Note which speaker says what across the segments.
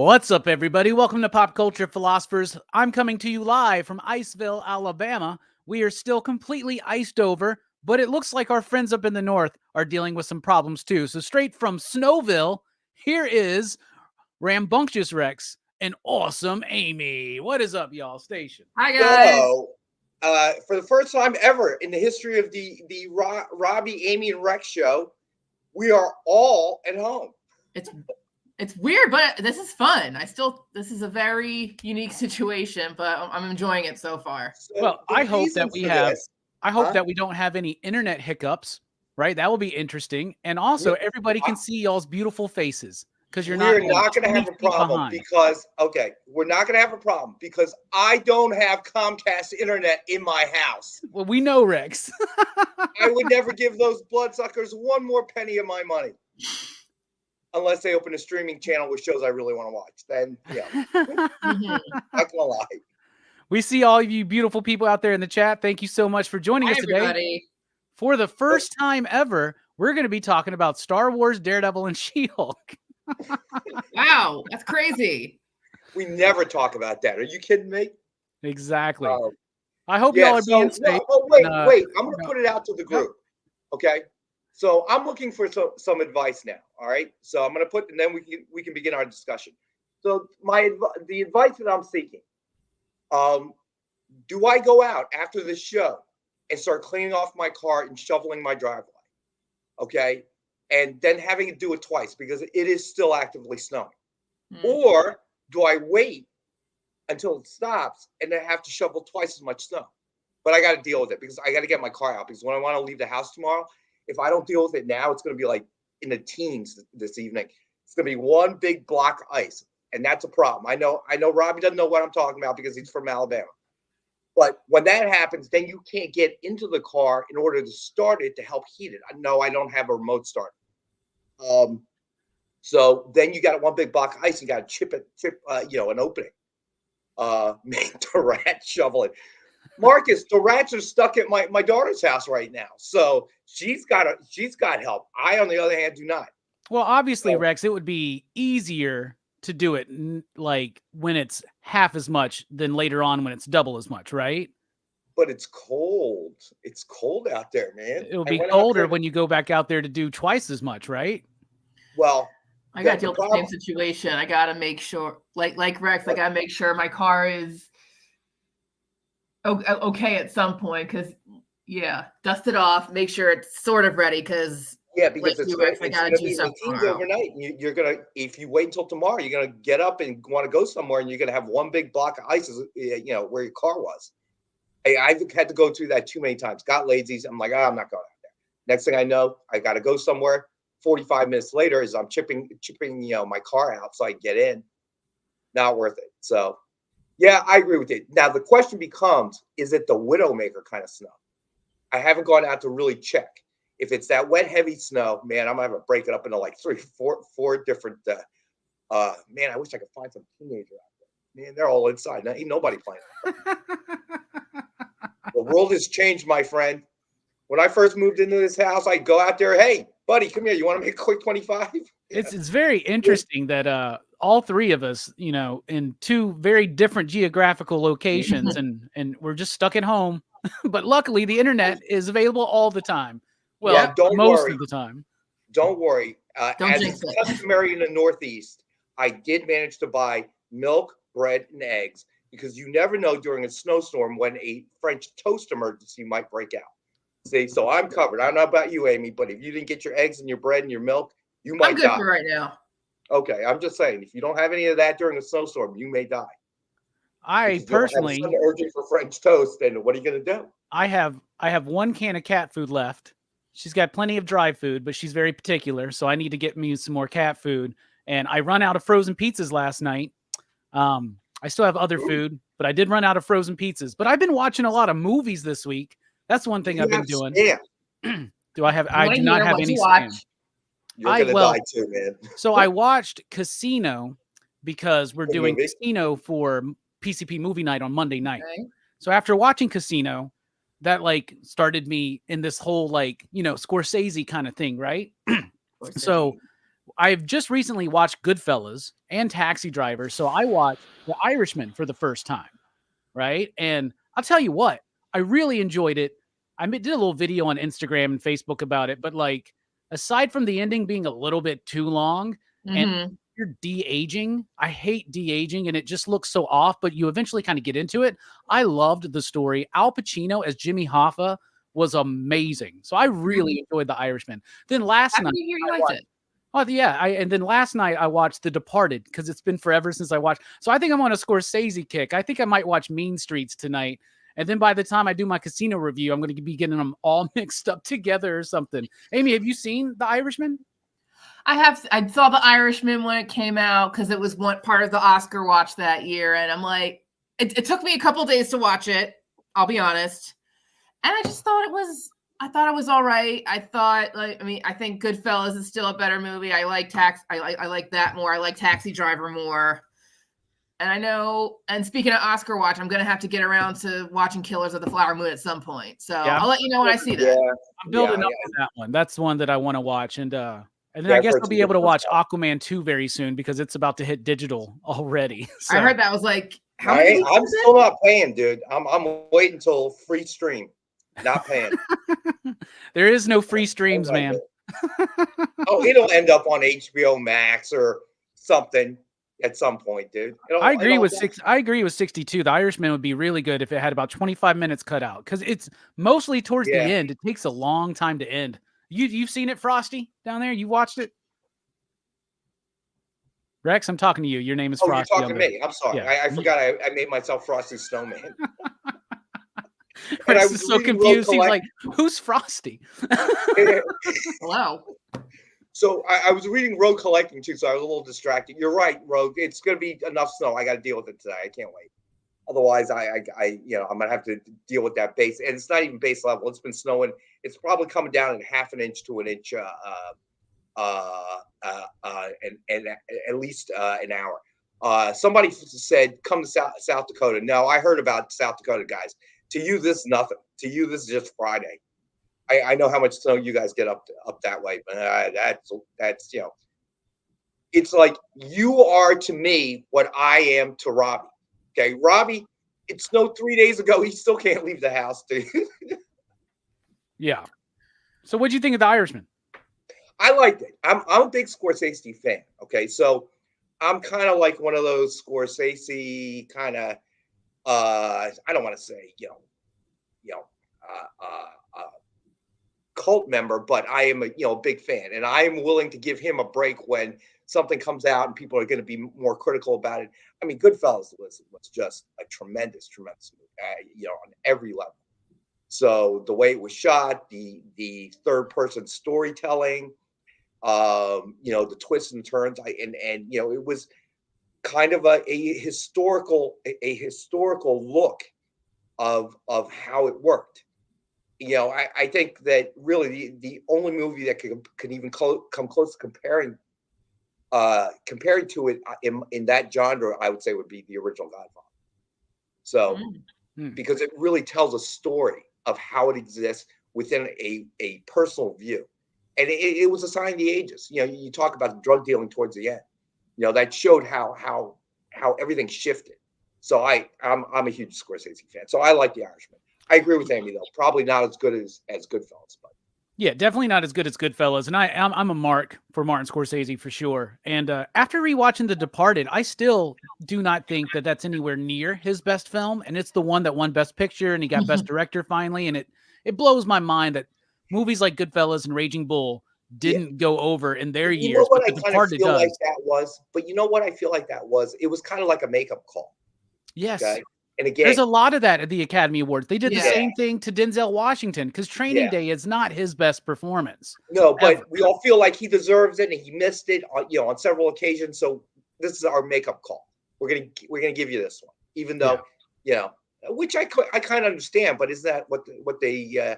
Speaker 1: What's up, everybody? Welcome to Pop Culture Philosophers. I'm coming to you live from Iceville, Alabama. We are still completely iced over, but it looks like our friends up in the north are dealing with some problems too. So straight from Snowville, here is Rambunctious Rex and Awesome Amy. What is up, y'all? Station.
Speaker 2: Hi, guys.
Speaker 3: So, for the first time ever in the history of the Robbie, Amy, and Rex show, we are all at home.
Speaker 2: It's weird, but this is fun. This is a very unique situation, but I'm enjoying it so far.
Speaker 3: So
Speaker 1: Well, I hope that we
Speaker 3: we
Speaker 1: don't have any internet hiccups, right? That will be interesting. And also, everybody can see y'all's beautiful faces because
Speaker 3: we're not going to have a problem because we're not going to have a problem because I don't have Comcast internet in my house.
Speaker 1: Well, we know, Rex.
Speaker 3: I would never give those bloodsuckers one more penny of my money. Unless they open a streaming channel with shows I really want to watch. Then, yeah. Not gonna lie.
Speaker 1: We see all of you beautiful people out there in the chat. Thank you so much for joining us today.
Speaker 2: Everybody.
Speaker 1: For the first time ever, we're going to be talking about Star Wars, Daredevil, and She-Hulk.
Speaker 2: Wow, that's crazy.
Speaker 3: We never talk about that. Are you kidding me?
Speaker 1: Exactly. I hope y'all are being safe.
Speaker 3: Wait. I'm going to put it out to the group. Okay. So I'm looking for some advice now. All right. So I'm going to put, and then we can begin our discussion. So the advice that I'm seeking, do I go out after this show and start cleaning off my car and shoveling my driveway? Okay. And then having to do it twice because it is still actively snowing. Or do I wait until it stops and then have to shovel twice as much snow? But I got to deal with it because I got to get my car out because when I want to leave the house tomorrow, if I don't deal with it now, it's going to be like in the teens this evening. It's going to be one big block of ice, and that's a problem. I know Robbie doesn't know what I'm talking about because he's from Alabama. But when that happens, then you can't get into the car in order to start it to help heat it. No, I don't have a remote start. So then you got one big block of ice. You got to chip an opening. Make the rat shovel it. Marcus, the rats are stuck at my daughter's house right now, so she's got help. I, on the other hand, do not.
Speaker 1: Well, obviously, Rex, it would be easier to do it like when it's half as much than later on when it's double as much, right?
Speaker 3: But it's cold. It's cold out there, man.
Speaker 1: It'll be colder when you go back out there to do twice as much, right?
Speaker 3: Well,
Speaker 2: I got to deal with the same situation. I got to make sure, like Rex, I got to make sure my car is okay at some point because dust it off, make sure it's sort of ready because
Speaker 3: it's
Speaker 2: I gotta do something
Speaker 3: overnight. You're gonna, if you wait until tomorrow, you're gonna get up and want to go somewhere, and you're gonna have one big block of ice, where your car was. I've had to go through that too many times. Got lazy. I'm like, I'm not going out there. Next thing I know, I got to go somewhere. 45 minutes later, is I'm chipping my car out so I get in. Not worth it. So. Yeah, I agree with you. Now, the question becomes, is it the Widowmaker kind of snow? I haven't gone out to really check. If it's that wet, heavy snow, man, I'm going to have to break it up into like four different, man, I wish I could find some teenager out there. Man, they're all inside. Now, ain't nobody playing. The world has changed, my friend. When I first moved into this house, I'd go out there, hey, buddy, come here. You want to make a quick 25? Yeah.
Speaker 1: It's very interesting that all three of us, in two very different geographical locations, and we're just stuck at home. But luckily, the internet is available all the time. Well, most of the time.
Speaker 3: Don't worry. As is customary in the Northeast, I did manage to buy milk, bread, and eggs because you never know during a snowstorm when a French toast emergency might break out. See, so I'm covered. I don't know about you, Amy, but if you didn't get your eggs and your bread and your milk, you might die.
Speaker 2: I'm good for right now.
Speaker 3: Okay, I'm just saying, if you don't have any of that during a snowstorm, you may die.
Speaker 1: I personally
Speaker 3: urging for French toast, then what are you going to do?
Speaker 1: I have one can of cat food left. She's got plenty of dry food, but she's very particular, so I need to get me some more cat food. And I run out of frozen pizzas last night. I still have other food, but I did run out of frozen pizzas. But I've been watching a lot of movies this week. That's one thing I've been doing. Do I have? I do not have any spam.
Speaker 3: You're gonna die too, man.
Speaker 1: So I watched Casino because we're doing Casino for PCP movie night on Monday night. Okay. So after watching Casino, that started me in this whole Scorsese kind of thing, right? So I've just recently watched Goodfellas and Taxi Driver, so I watched The Irishman for the first time, right? And I'll tell you what, I really enjoyed it. Did a little video on Instagram and Facebook about it, but like, aside from the ending being a little bit too long and
Speaker 2: Mhm.
Speaker 1: you're de-aging, I hate de-aging and it just looks so off, but you eventually kind of get into it. I loved the story. Al Pacino as Jimmy Hoffa was amazing. So I really enjoyed The Irishman. Then last
Speaker 2: Happy
Speaker 1: night,
Speaker 2: to hear you
Speaker 1: I
Speaker 2: liked
Speaker 1: watched
Speaker 2: it.
Speaker 1: Oh yeah, and then last night I watched The Departed because it's been forever since I watched. So I think I'm on a Scorsese kick. I think I might watch Mean Streets tonight, and then by the time I do my Casino review, I'm going to be getting them all mixed up together or something. Amy, have you seen The Irishman?
Speaker 2: I saw The Irishman when it came out because it was one part of the Oscar watch that year, and I'm like, it took me a couple days to watch it. I'll be honest, and I just thought I thought it was all right. I thought, I think Goodfellas is still a better movie. I like I like that more. I like Taxi Driver more. And I know, and speaking of Oscar watch, I'm gonna have to get around to watching Killers of the Flower Moon at some point. So
Speaker 1: Yeah.
Speaker 2: I'll let you know when I see that.
Speaker 1: I'm building up to that one. That's one that I want to watch, and then
Speaker 3: Yeah,
Speaker 1: I
Speaker 3: I've
Speaker 1: guess
Speaker 3: heard
Speaker 1: I'll
Speaker 3: some
Speaker 1: be
Speaker 3: good
Speaker 1: able to
Speaker 3: things
Speaker 1: watch
Speaker 3: about
Speaker 1: Aquaman 2 very soon because it's about to hit digital already. So.
Speaker 2: I heard that was like, how many weeks
Speaker 3: I'm
Speaker 2: is it?
Speaker 3: still not paying, dude. I'm waiting until free stream. Not paying.
Speaker 1: There is no free streams, man.
Speaker 3: Oh, it'll end up on HBO Max or something at some point, dude.
Speaker 1: I agree with 62. The Irishman would be really good if it had about 25 minutes cut out because it's mostly towards the end. It takes a long time to end. You've seen it, Frosty, down there? You watched it? Rex, I'm talking to you. Your name is Frosty.
Speaker 3: You're talking to me. I'm sorry.
Speaker 1: Yeah.
Speaker 3: I forgot I made myself Frosty Snowman.
Speaker 1: Rex is so confused. He's like, who's Frosty?
Speaker 2: Hello.
Speaker 3: So I was reading Road Collecting too, so I was a little distracted. You're right, Road. It's going to be enough snow. I got to deal with it today. I can't wait. Otherwise, I'm going to have to deal with that base. And it's not even base level. It's been snowing. It's probably coming down in half an inch to an inch and at least an hour. Somebody said, come to South Dakota. No, I heard about South Dakota, guys. To you, this is nothing. To you, this is just Friday. I know how much snow you guys get up that way, but that's it's like you are to me what I am to Robbie. Okay, Robbie, it snowed 3 days ago. He still can't leave the house, dude.
Speaker 1: Yeah. So what'd you think of The Irishman?
Speaker 3: I liked it. I'm a big Scorsese fan. Okay, so I'm kind of like one of those Scorsese kind of I don't want to say cult member, but I am a big fan, and I am willing to give him a break when something comes out and people are going to be more critical about it. I mean, Goodfellas was just a tremendous movie, on every level. So the way it was shot, the third person storytelling, the twists and turns, it was kind of a historical look of how it worked. I think that really the only movie that could even come close to comparing to it in that genre, I would say, would be the original Godfather. So, because it really tells a story of how it exists within a personal view, and it was a sign of the ages. You talk about the drug dealing towards the end. That showed how everything shifted. So I'm a huge Scorsese fan. So I like The Irishman. I agree with Amy though. Probably not as good as Goodfellas, but
Speaker 1: yeah, definitely not as good as Goodfellas. And I'm a mark for Martin Scorsese for sure. And after rewatching The Departed, I still do not think that that's anywhere near his best film. And it's the one that won Best Picture and he got Best Director finally. And it blows my mind that movies like Goodfellas and Raging Bull didn't go over in their years.
Speaker 3: But
Speaker 1: The Departed does.
Speaker 3: Like that was, but you know what I feel like that was? It was kind of like a makeup call.
Speaker 1: Yes.
Speaker 3: Okay? And again,
Speaker 1: there's a lot of that at the Academy Awards. They did the same thing to Denzel Washington because Training Day is not his best performance.
Speaker 3: No, but we all feel like he deserves it and he missed it on several occasions. So this is our makeup call. We're gonna give you this one, even though which I kind of understand. But is that what they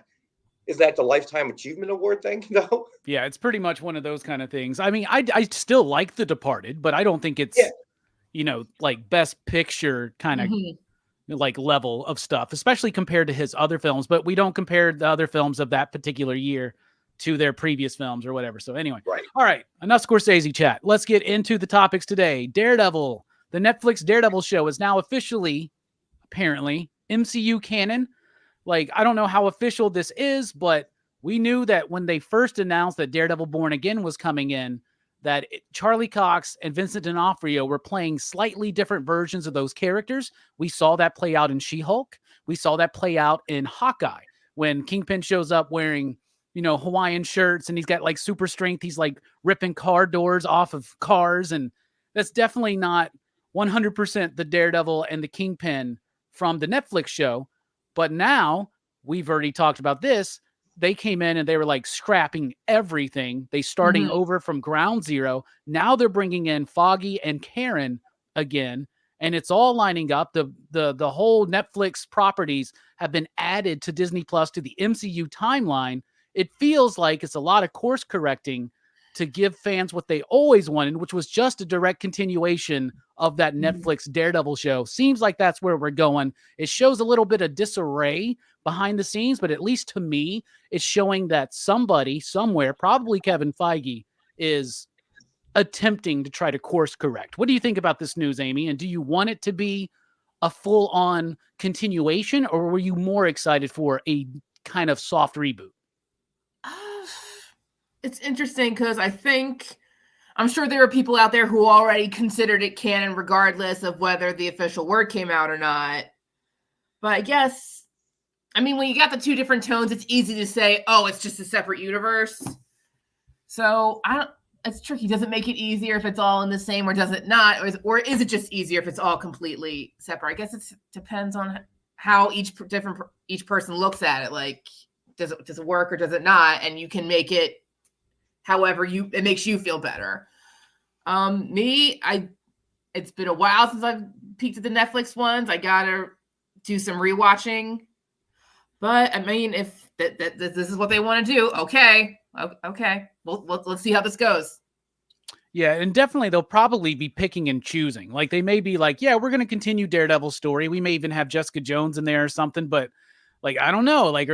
Speaker 3: is that the Lifetime Achievement Award thing? No.
Speaker 1: Yeah, it's pretty much one of those kind of things. I mean, I still like The Departed, but I don't think it's like Best Picture kind of. Like level of stuff, especially compared to his other films, but we don't compare the other films of that particular year to their previous films or whatever. So anyway,
Speaker 3: Right.
Speaker 1: All right, enough Scorsese chat. Let's get into the topics today. Daredevil, the Netflix Daredevil show is now officially, apparently, MCU Canon. Like, I don't know how official this is, but we knew that when they first announced that Daredevil Born Again was coming in, that Charlie Cox and Vincent D'Onofrio were playing slightly different versions of those characters. We saw that play out in She-Hulk. We saw that play out in Hawkeye when Kingpin shows up wearing, Hawaiian shirts and he's got like super strength. He's like ripping car doors off of cars. And that's definitely not 100% the Daredevil and the Kingpin from the Netflix show. But now we've already talked about this. They came in and they were like scrapping everything. They starting over from ground zero. Now they're bringing in Foggy and Karen again. And it's all lining up. The whole Netflix properties have been added to Disney Plus to the MCU timeline. It feels like it's a lot of course correcting to give fans what they always wanted, which was just a direct continuation of that Netflix Daredevil show. Seems like that's where we're going. It shows a little bit of disarray behind the scenes, but at least to me, it's showing that somebody somewhere, probably Kevin Feige, is attempting to try to course correct. What do you think about this news, Amy? And do you want it to be a full-on continuation, or were you more excited for a kind of soft reboot?
Speaker 2: It's interesting because I'm sure there are people out there who already considered it canon regardless of whether the official word came out or not. But I guess, when you got the two different tones, it's easy to say, oh, it's just a separate universe. So it's tricky. Does it make it easier if it's all in the same, or does it not? Or is it just easier if it's all completely separate? I guess it depends on how each person looks at it. Like, does it work or does it not? And you can make it however it makes you feel better. It's been a while since I've peeked at the Netflix ones. I gotta do some rewatching. But if this is what they want to do, okay. Well, let's see how this goes.
Speaker 1: Yeah, and definitely they'll probably be picking and choosing. Like, they may be like, yeah, we're going to continue Daredevil's story. We may even have Jessica Jones in there or something, but like, I don't know. Like,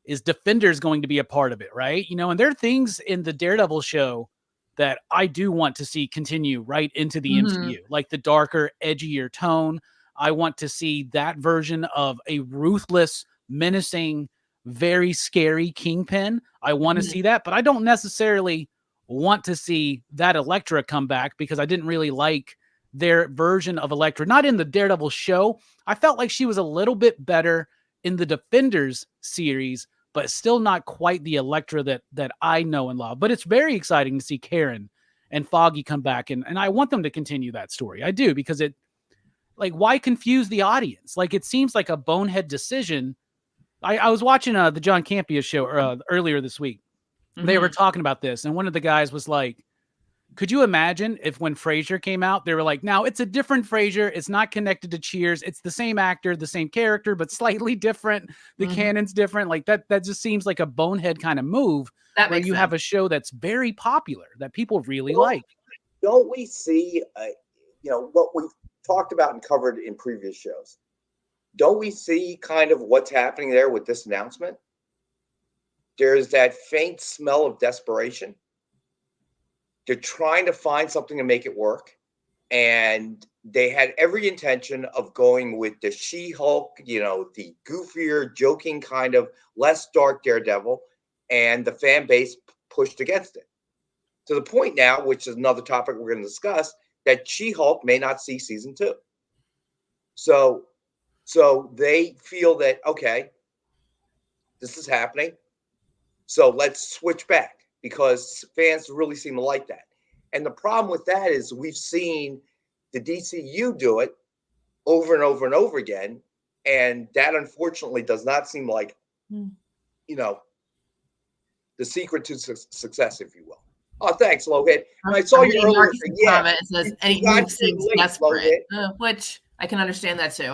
Speaker 1: is Defenders going to be a part of it, right? And there are things in the Daredevil show that I do want to see continue right into the MCU, like the darker, edgier tone. I want to see that version of a ruthless, menacing, very scary Kingpin. I want to see that, but I don't necessarily want to see that Elektra come back because I didn't really like their version of Elektra. Not in the Daredevil show. I felt like she was a little bit better in the Defenders series, but still not quite the Elektra that I know and love. But it's very exciting to see Karen and Foggy come back, and I want them to continue that story. I do, because why confuse the audience? Like, it seems like a bonehead decision. I was watching the John Campea show earlier this week. They were talking about this, and one of the guys was like, could you imagine if when Frasier came out, they were like, now it's a different Frasier. It's not connected to Cheers. It's the same actor, the same character, but slightly different. The canon's different. Like that just seems like a bonehead kind of move where you have a show that's very popular that people really like.
Speaker 3: Don't we see, what we've talked about and covered in previous shows? Don't we see kind of what's happening there with this announcement? There's that faint smell of desperation. They're trying to find something to make it work. And they had every intention of going with the She-Hulk, the goofier, joking kind of less dark Daredevil. And the fan base pushed against it. To the point now, which is another topic we're going to discuss, that She-Hulk may not see season 2. So they feel that, okay, this is happening. So let's switch back, because fans really seem to like that. And the problem with that is we've seen the DCU do it over and over and over again. And that unfortunately does not seem like, the secret to success, if you will. Oh, thanks, Logan. I saw you earlier.
Speaker 2: Comment. It says, and he moves seems desperate, which I can understand that too.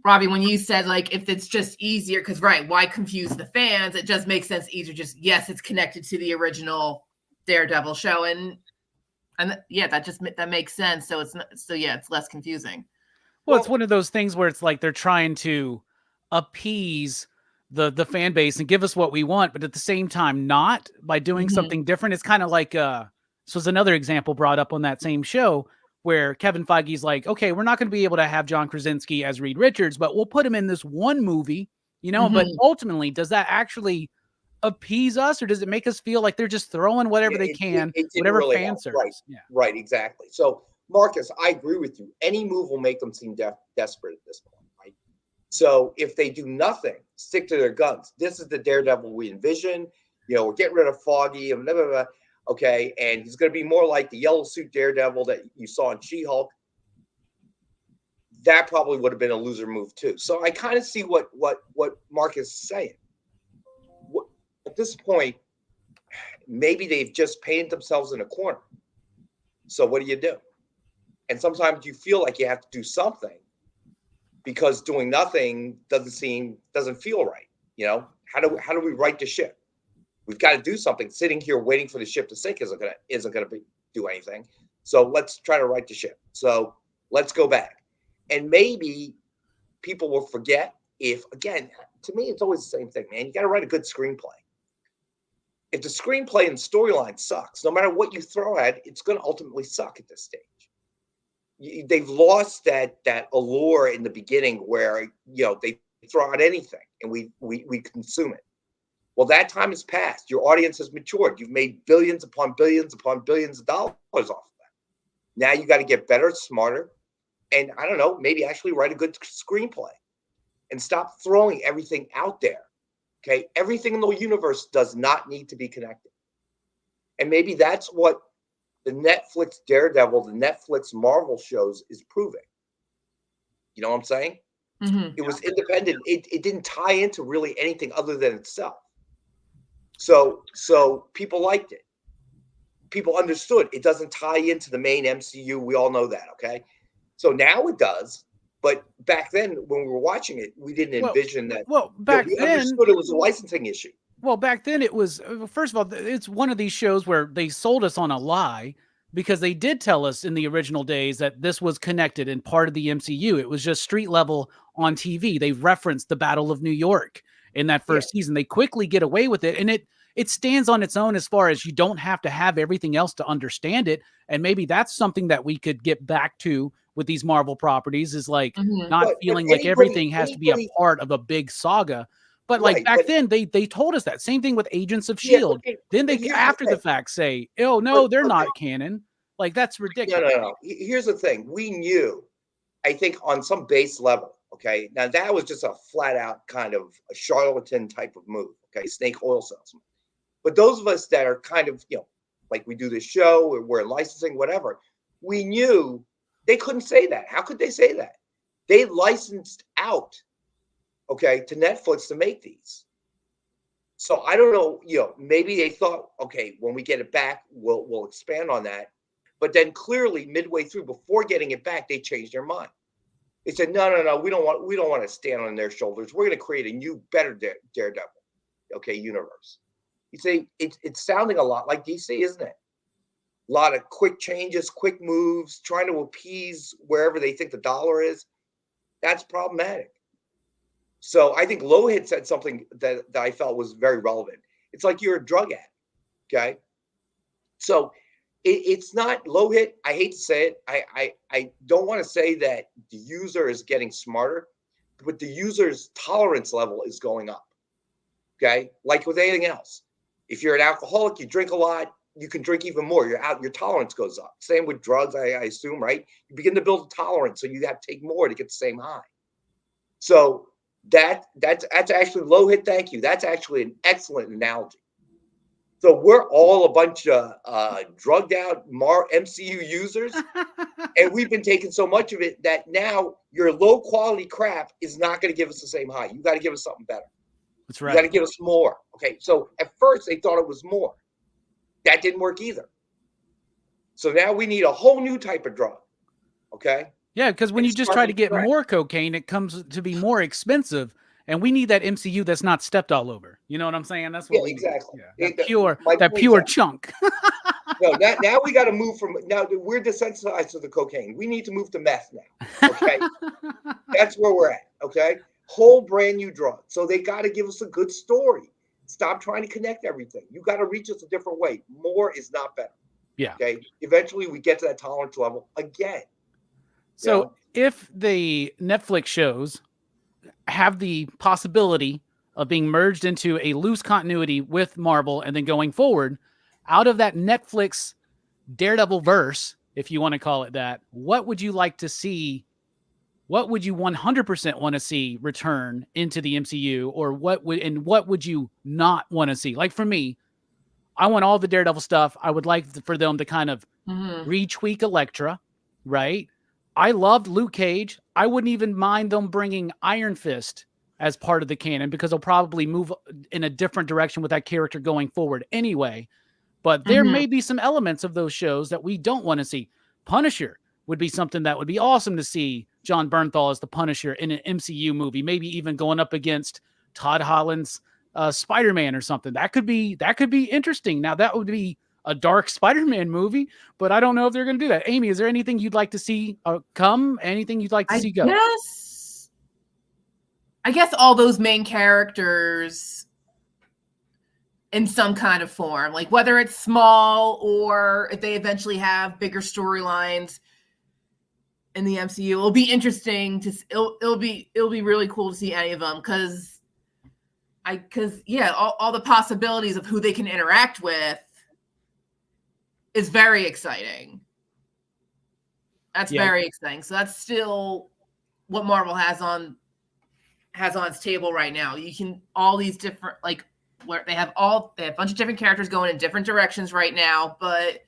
Speaker 2: Robbie, when you said, like, if it's just easier, because, right, why confuse the fans? It just makes sense easier. Just, yes, it's connected to the original Daredevil show. And yeah, that makes sense. So it's less confusing.
Speaker 1: Well, it's one of those things where it's like they're trying to appease the fan base and give us what we want, but at the same time not by doing something different. It's kind of like this was another example brought up on that same show where Kevin Feige's like, okay, we're not going to be able to have John Krasinski as Reed Richards, but we'll put him in this one movie, you know. But ultimately, does that actually appease us, or does it make us feel like they're just throwing whatever they can, whatever
Speaker 3: really
Speaker 1: fan service?
Speaker 3: Right, exactly. So Marcus, I agree with you. Any move will make them seem desperate at this point, right? So if they do nothing, stick to their guns. This is the Daredevil we envision. You know, we're getting rid of Foggy and blah, blah, blah. Okay, and he's going to be more like the yellow suit Daredevil that you saw in She-Hulk. That probably would have been a loser move too. So I kind of see what Marcus is saying. At this point, maybe they've just painted themselves in a corner. So what do? And sometimes you feel like you have to do something because doing nothing doesn't feel right. You know, how do we right the ship? We've got to do something. Sitting here waiting for the ship to sink isn't gonna do anything. So let's try to right the ship. So let's go back. And maybe people will forget if, again, to me, it's always the same thing, man. You got to write a good screenplay. If the screenplay and storyline sucks, no matter what you throw at it, it's going to ultimately suck at this stage. They've lost that allure in the beginning where, you know, they throw out anything and we consume it. Well, that time has passed. Your audience has matured. You've made billions upon billions upon billions of dollars off of that. Now you got to get better, smarter, and I don't know, maybe actually write a good screenplay and stop throwing everything out there. Okay, everything in the universe does not need to be connected. And maybe that's what the Netflix Daredevil, the Netflix Marvel shows is proving. You know what I'm saying? It was independent. It didn't tie into really anything other than itself. So people liked it. People understood it doesn't tie into the main MCU. We all know that, okay? So now it does. But back then, when we were watching it, we didn't envision that.
Speaker 1: Well, back
Speaker 3: we
Speaker 1: then,
Speaker 3: understood it was a licensing issue.
Speaker 1: Well, back then it was, first of all, it's one of these shows where they sold us on a lie because they did tell us in the original days that this was connected and part of the MCU. It was just street level on TV. They referenced the Battle of New York in that first season. They quickly get away with it, and it stands on its own as far as you don't have to have everything else to understand it. And maybe that's something that we could get back to with these Marvel properties is like not feeling like everything has to be a part of a big saga. But like back then, they told us that. Same thing with Agents of S.H.I.E.L.D. Then they, after the fact, say, oh, no, they're not canon. Like, that's ridiculous.
Speaker 3: No. Here's the thing. We knew, I think, on some base level, okay? Now, that was just a flat-out kind of a charlatan type of move, okay? Snake oil salesman. But those of us that are kind of, you know, like we do this show, or we're in licensing, whatever, we knew they couldn't say that. How could they say that? They licensed out, okay, to Netflix to make these. So I don't know, you know, maybe they thought, okay, when we get it back, we'll expand on that. But then clearly midway through, before getting it back, they changed their mind. They said, no, we don't want to stand on their shoulders. We're going to create a new, better Daredevil, okay, universe. You see, it's sounding a lot like DC, isn't it? A lot of quick changes, quick moves, trying to appease wherever they think the dollar is. That's problematic. So I think Low-Hit said something that I felt was very relevant. It's like you're a drug addict, okay? So it's not Low-Hit. I hate to say it. I don't want to say that the user is getting smarter, but the user's tolerance level is going up, okay? Like with anything else. If you're an alcoholic, you drink a lot, you can drink even more. Your tolerance goes up. Same with drugs, I assume, right? You begin to build a tolerance, so you have to take more to get the same high. So that's actually Low-Hit. Thank you. That's actually an excellent analogy. So we're all a bunch of drugged out MCU users, and we've been taking so much of it that now your low quality crap is not going to give us the same high. You got to give us something better.
Speaker 1: That's right.
Speaker 3: You got to give us more. Okay. So at first they thought it was more. That didn't work either. So now we need a whole new type of drug. Okay.
Speaker 1: Yeah, because when you just try to get more cocaine, it comes to be more expensive, and we need that MCU that's not stepped all over. You know what I'm saying? That's what we
Speaker 3: exactly.
Speaker 1: need. Yeah, that pure chunk.
Speaker 3: No, now we got to move from. Now we're desensitized to the cocaine. We need to move to meth now. Okay, that's where we're at. Okay, whole brand new draw. So they got to give us a good story. Stop trying to connect everything. You got to reach us a different way. More is not better.
Speaker 1: Yeah.
Speaker 3: Okay. Eventually, we get to that tolerance level again.
Speaker 1: So if the Netflix shows have the possibility of being merged into a loose continuity with Marvel and then going forward, out of that Netflix Daredevil verse, if you want to call it that, what would you like to see? What would you 100% want to see return into the MCU, or what would you not want to see? Like for me, I want all the Daredevil stuff. I would like for them to kind of retweak Elektra, right? I loved Luke Cage. I wouldn't even mind them bringing Iron Fist as part of the canon, because they'll probably move in a different direction with that character going forward anyway. But there may be some elements of those shows that we don't want to see. Punisher would be something that would be awesome to see John Bernthal as the Punisher in an MCU movie, maybe even going up against Todd Holland's Spider-Man or something. That could be interesting. Now that would be a dark Spider-Man movie, but I don't know if they're going to do that. Amy, is there anything you'd like to see come? Anything you'd like to see go?
Speaker 2: I guess all those main characters in some kind of form, like whether it's small or if they eventually have bigger storylines in the MCU, it'll be interesting to. It'll be really cool to see any of them because all the possibilities of who they can interact with is very exciting. That's very exciting. So that's still what Marvel has on its table right now. You can all these different, like, where they have a bunch of different characters going in different directions right now, but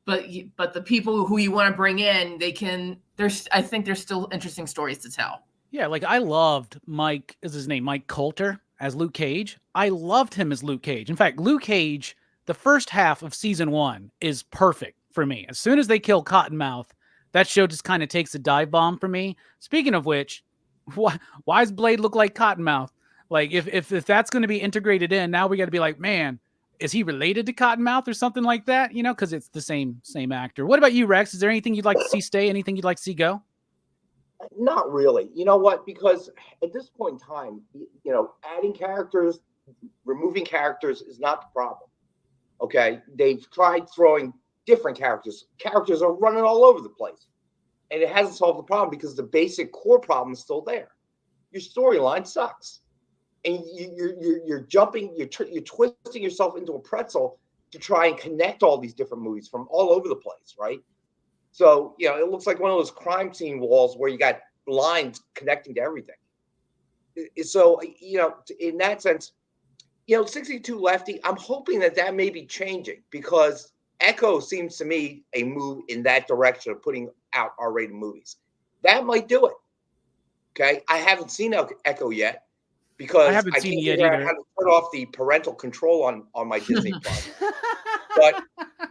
Speaker 2: the people who you want to bring in, I think there's still interesting stories to tell.
Speaker 1: Yeah, like I loved Mike Coulter as Luke Cage. I loved him as Luke Cage. In fact, Luke Cage, the first half of season 1 is perfect for me. As soon as they kill Cottonmouth, that show just kind of takes a dive bomb for me. Speaking of which, why does Blade look like Cottonmouth? Like if that's going to be integrated in, now we got to be like, man, is he related to Cottonmouth or something like that? You know, because it's the same actor. What about you, Rex? Is there anything you'd like to see stay? Anything you'd like to see go?
Speaker 3: Not really. You know what? Because at this point in time, adding characters, removing characters is not the problem. Okay, they've tried throwing different characters. Characters are running all over the place, and it hasn't solved the problem because the basic core problem is still there. Your storyline sucks, and you're twisting yourself into a pretzel to try and connect all these different movies from all over the place, right? So it looks like one of those crime scene walls where you got lines connecting to everything. So in that sense, 62 Lefty, I'm hoping that may be changing because Echo seems to me a move in that direction of putting out R-rated movies. That might do it. Okay, I haven't seen Echo yet because I can't figure out how to turn off the parental control on my Disney Plus. But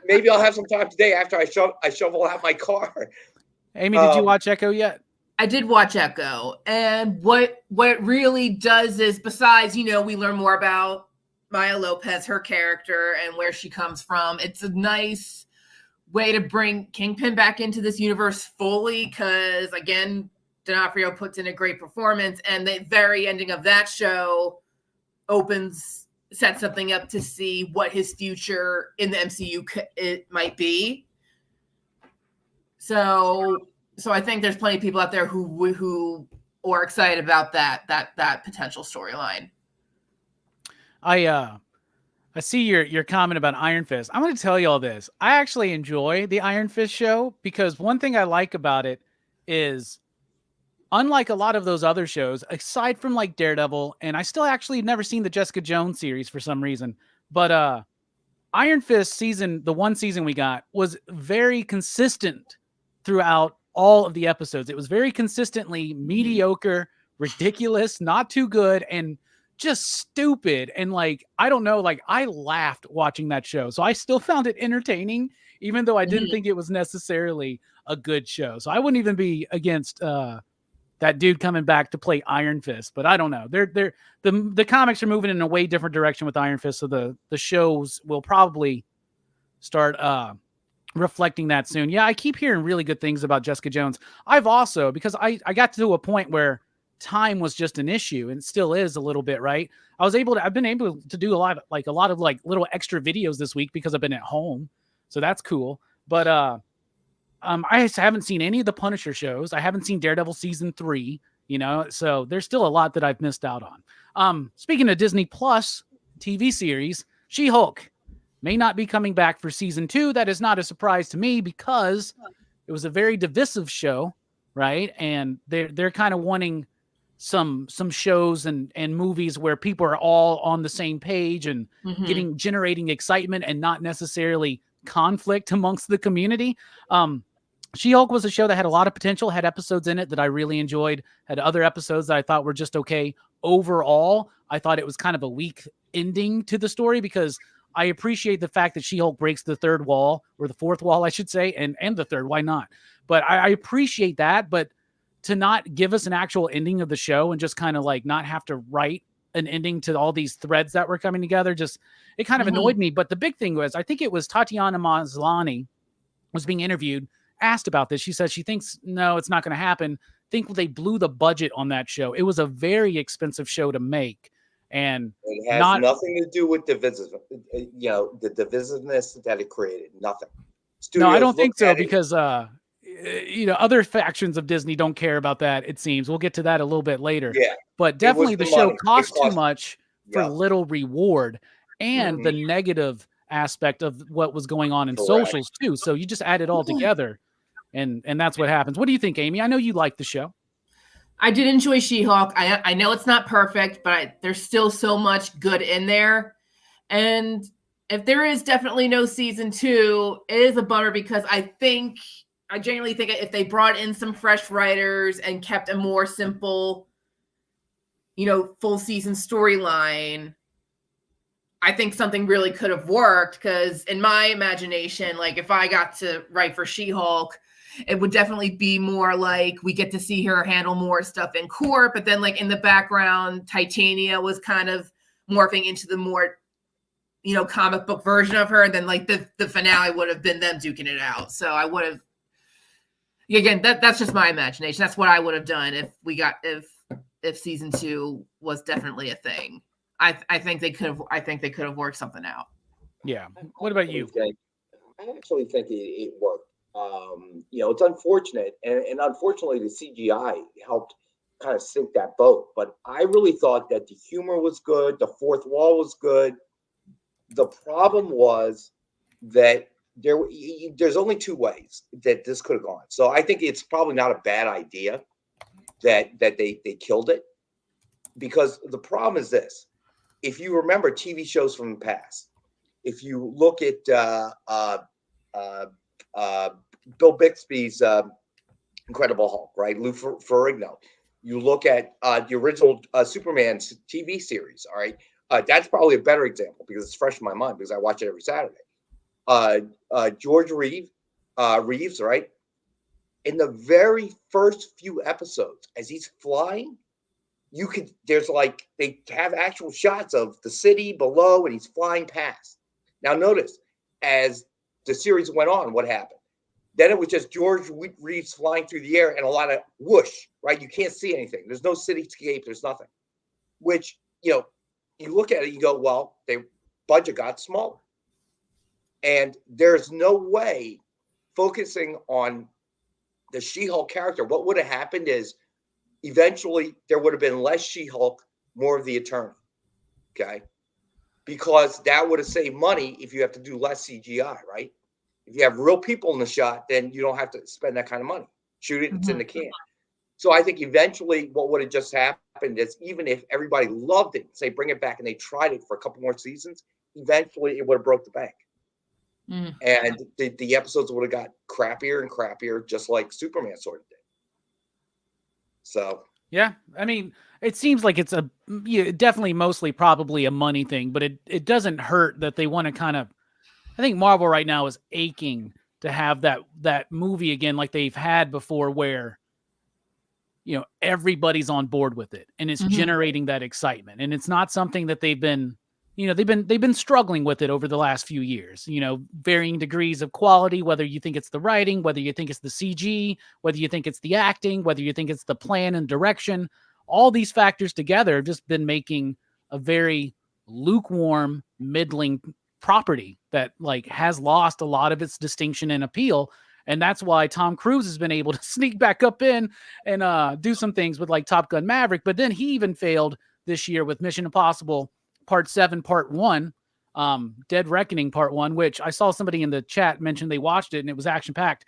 Speaker 3: maybe I'll have some time today after I shovel out my car.
Speaker 1: Amy, did you watch Echo yet?
Speaker 2: I did watch Echo, and what it really does is, besides, we learn more about Maya Lopez, her character, and where she comes from. It's a nice way to bring Kingpin back into this universe fully, because again, D'Onofrio puts in a great performance, and the very ending of that show sets something up to see what his future in the MCU it might be. So I think there's plenty of people out there who are excited about that potential storyline.
Speaker 1: I see your comment about Iron Fist. I'm going to tell you all this. I actually enjoy the Iron Fist show because one thing I like about it is, unlike a lot of those other shows, aside from like Daredevil, and I still actually never seen the Jessica Jones series for some reason, but Iron Fist the one season we got was very consistent throughout all of the episodes. It was very consistently mediocre, ridiculous, not too good, and just stupid. And like, I don't know, like I laughed watching that show. So I still found it entertaining, even though I didn't think it was necessarily a good show. So I wouldn't even be against that dude coming back to play Iron Fist, but I don't know. The comics are moving in a way different direction with Iron Fist. So the shows will probably start reflecting that soon. Yeah, I keep hearing really good things about Jessica Jones. I've also, because I got to a point where time was just an issue, and still is a little bit, right? I've been able to do a lot of like little extra videos this week because I've been at home. So that's cool. But I haven't seen any of the Punisher shows. I haven't seen Daredevil season 3, so there's still a lot that I've missed out on. Speaking of Disney Plus TV series, She-Hulk may not be coming back for season 2. That is not a surprise to me because it was a very divisive show, right? And they're kind of wanting some shows and movies where people are all on the same page and generating excitement and not necessarily conflict amongst the community. She-Hulk was a show that had a lot of potential, had episodes in it that I really enjoyed, had other episodes that I thought were just okay. Overall, I thought it was kind of a weak ending to the story because I appreciate the fact that She-Hulk breaks the third wall, or the fourth wall, I should say, and the third, why not? But I appreciate that, but to not give us an actual ending of the show and just kind of like not have to write an ending to all these threads that were coming together, it kind of annoyed me. But the big thing was, I think it was Tatiana Maslany was being interviewed, asked about this. She said she thinks, no, it's not going to happen. Think they blew the budget on that show. It was a very expensive show to make. And
Speaker 3: it has nothing to do with the divisiveness that it created. Nothing.
Speaker 1: No, I don't think so because, other factions of Disney don't care about that, it seems. We'll get to that a little bit later.
Speaker 3: Yeah.
Speaker 1: But definitely the show cost too much for little reward, and the negative aspect of what was going on in socials too. So you just add it all together, and that's what happens. What do you think, Amy? I know you like the show.
Speaker 2: I did enjoy She-Hulk. I know it's not perfect, but there's still so much good in there. And if there is definitely no season 2, it is a bummer because I genuinely think if they brought in some fresh writers and kept a more simple, full season storyline, I think something really could have worked. Because in my imagination, like if I got to write for She-Hulk, it would definitely be more like we get to see her handle more stuff in court, but then like in the background, Titania was kind of morphing into the more, comic book version of her. And then like the finale would have been them duking it out. So I would have, again, that's just my imagination. That's what I would have done if season 2 was definitely a thing. I think they could have worked something out.
Speaker 1: Yeah. What about you?
Speaker 3: I actually think it worked. It's unfortunate, and unfortunately the CGI helped kind of sink that boat. But I really thought that the humor was good, the fourth wall was good. The problem was that there's only 2 ways that this could have gone. So I think it's probably not a bad idea that they killed it, because the problem is this: if you remember TV shows from the past, if you look at Bill Bixby's Incredible Hulk, right? Lou Ferrigno. You look at the original Superman TV series, all right? That's probably a better example because it's fresh in my mind because I watch it every Saturday. George Reeves, right? In the very first few episodes, as he's flying, they have actual shots of the city below and he's flying past. Now notice, as the series went on, what happened? Then it was just George Reeves flying through the air and a lot of whoosh, right? You can't see anything. There's no cityscape. There's nothing. Which, you look at it, you go, well, their budget got smaller. And there's no way focusing on the She-Hulk character. What would have happened is eventually there would have been less She-Hulk, more of the attorney. Okay? Because that would have saved money if you have to do less CGI, right? If you have real people in the shot, then you don't have to spend that kind of money. Shoot it, it's in the can. So I think eventually what would have just happened is, even if everybody loved it, say bring it back, and they tried it for a couple more seasons, eventually it would have broke the bank. And the episodes would have got crappier and crappier, just like Superman sort of did. So
Speaker 1: yeah, I mean, it seems like it's definitely mostly probably a money thing, but it doesn't hurt that they want to kind of. I think Marvel right now is aching to have that movie again, like they've had before, where everybody's on board with it and it's generating that excitement. And it's not something that they've been struggling with it over the last few years, varying degrees of quality, whether you think it's the writing, whether you think it's the CG, whether you think it's the acting, whether you think it's the plan and direction, all these factors together have just been making a very lukewarm, middling property that like has lost a lot of its distinction and appeal. And that's why Tom Cruise has been able to sneak back up in and do some things with like Top Gun Maverick. But then he even failed this year with Mission Impossible Part 7, Part 1, Dead Reckoning Part 1, which I saw somebody in the chat mention they watched it and it was action-packed.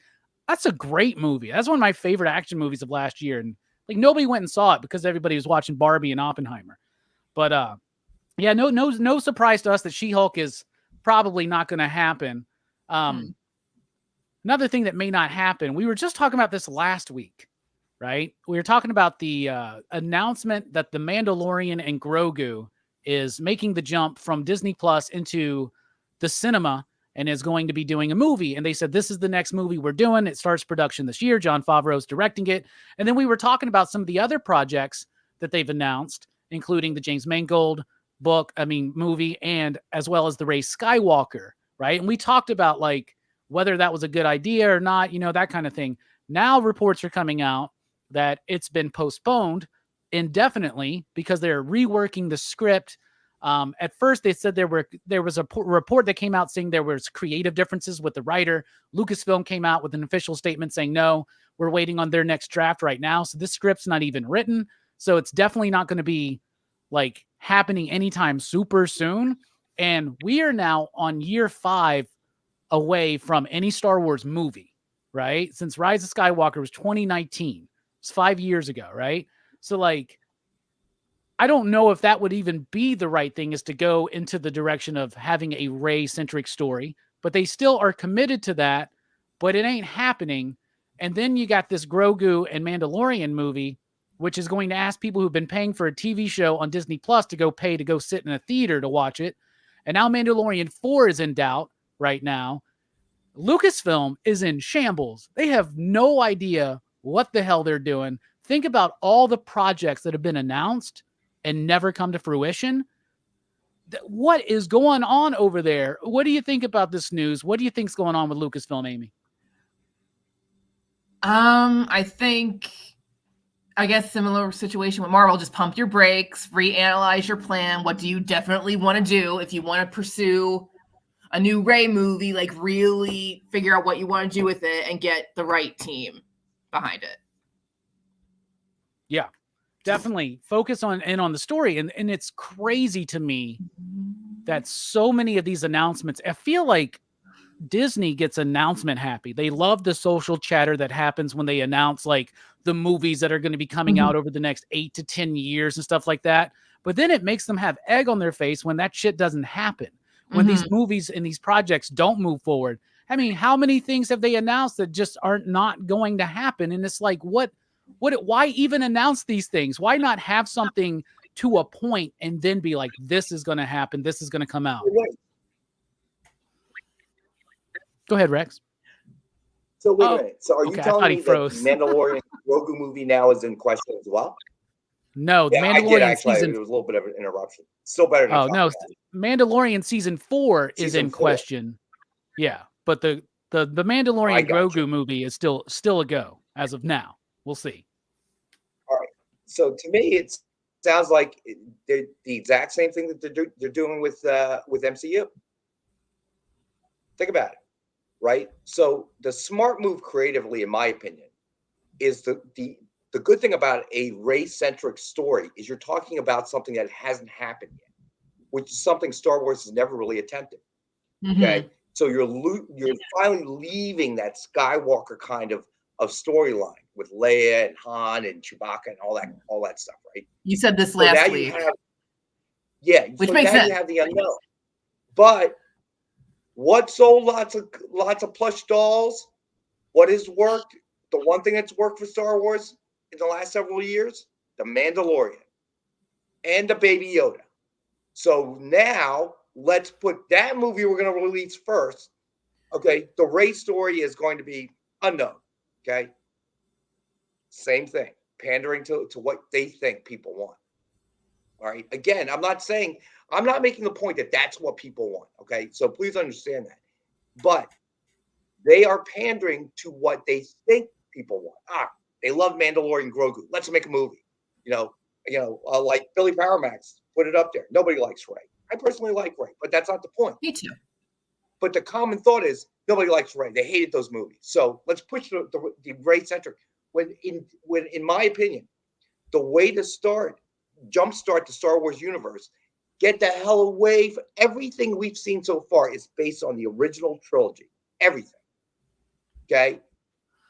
Speaker 1: That's a great movie. That's one of my favorite action movies of last year. And like nobody went and saw it because everybody was watching Barbie and Oppenheimer. But yeah, no surprise to us that She-Hulk is probably not going to happen. Another thing that may not happen, we were just talking about this last week, right? We were talking about the announcement that The Mandalorian and Grogu is making the jump from Disney Plus into the cinema and is going to be doing a movie. And they said, this is the next movie we're doing. It starts production this year. Jon Favreau's directing it. And then we were talking about some of the other projects that they've announced, including the James Mangold movie, and as well as the Rey Skywalker, right? And we talked about like whether that was a good idea or not, that kind of thing. Now reports are coming out that it's been postponed indefinitely because they're reworking the script. At first they said there was a report that came out saying there was creative differences with the writer. Lucasfilm came out with an official statement saying, no, we're waiting on their next draft right now. So this script's not even written. So it's definitely not going to be like happening anytime super soon. And we are now on year 5 away from any Star Wars movie, right? Since Rise of Skywalker was 2019. It's 5 years ago, right? So like, I don't know if that would even be the right thing, is to go into the direction of having a Rey-centric story, but they still are committed to that, but it ain't happening. And then you got this Grogu and Mandalorian movie, which is going to ask people who've been paying for a TV show on Disney Plus to go pay to go sit in a theater to watch it. And now Mandalorian 4 is in doubt right now. Lucasfilm is in shambles. They have no idea what the hell they're doing. Think about all the projects that have been announced and never come to fruition. What is going on over there? What do you think about this news? What do you think's going on with Lucasfilm, Amy?
Speaker 2: I guess similar situation with Marvel. Just pump your brakes, reanalyze your plan. What do you definitely want to do? If you want to pursue a new Rey movie, like really figure out what you want to do with it and get the right team behind it.
Speaker 1: Yeah, definitely focus on the story. And it's crazy to me that so many of these announcements, I feel like Disney gets announcement happy. They love the social chatter that happens when they announce like the movies that are going to be coming out over the next 8 to 10 years and stuff like that. But then it makes them have egg on their face when that shit doesn't happen. When these movies and these projects don't move forward. I mean, how many things have they announced that just aren't not going to happen? And it's like, why even announce these things? Why not have something to a point and then be like, this is going to happen. This is going to come out. Go ahead, Rex.
Speaker 3: So wait a minute. So are you telling me that the Mandalorian Grogu movie now is in question as well?
Speaker 1: No,
Speaker 3: yeah,
Speaker 1: Mandalorian
Speaker 3: I did actually.
Speaker 1: season.
Speaker 3: It was a little bit of an interruption. Still better than
Speaker 1: no, Mandalorian season 4 is in question. Yeah, but the Mandalorian Grogu movie is still a go as of now. We'll see.
Speaker 3: All right. So to me, it sounds like they're the exact same thing that they're doing with MCU. Think about it, right? So the smart move creatively, in my opinion, is the good thing about a Rey-centric story is you're talking about something that hasn't happened yet, which is something Star Wars has never really attempted. Okay, so you're finally leaving that Skywalker kind of storyline with Leia and Han and Chewbacca and all that stuff, right?
Speaker 2: You said this last week.
Speaker 3: Which makes sense. You have the unknown, but what sold lots of plush dolls? What has worked? The one thing that's worked for Star Wars in the last several years, the Mandalorian and the Baby Yoda. So now let's put that movie we're going to release first. Okay, the Rey story is going to be unknown. Okay, same thing, pandering to what they think people want. All right. Again, I'm not making the point that that's what people want. Okay, so please understand that. But they are pandering to what they think people want. They love Mandalorian Grogu. Let's make a movie. Like Billy Paramax put it up there. Nobody likes Rey. I personally like Rey, but that's not the point.
Speaker 2: Me too.
Speaker 3: But the common thought is nobody likes Rey. They hated those movies. So let's push the Rey centric. When in my opinion, the way to jumpstart the Star Wars universe, get the hell away from everything we've seen so far is based on the original trilogy. Everything. Okay.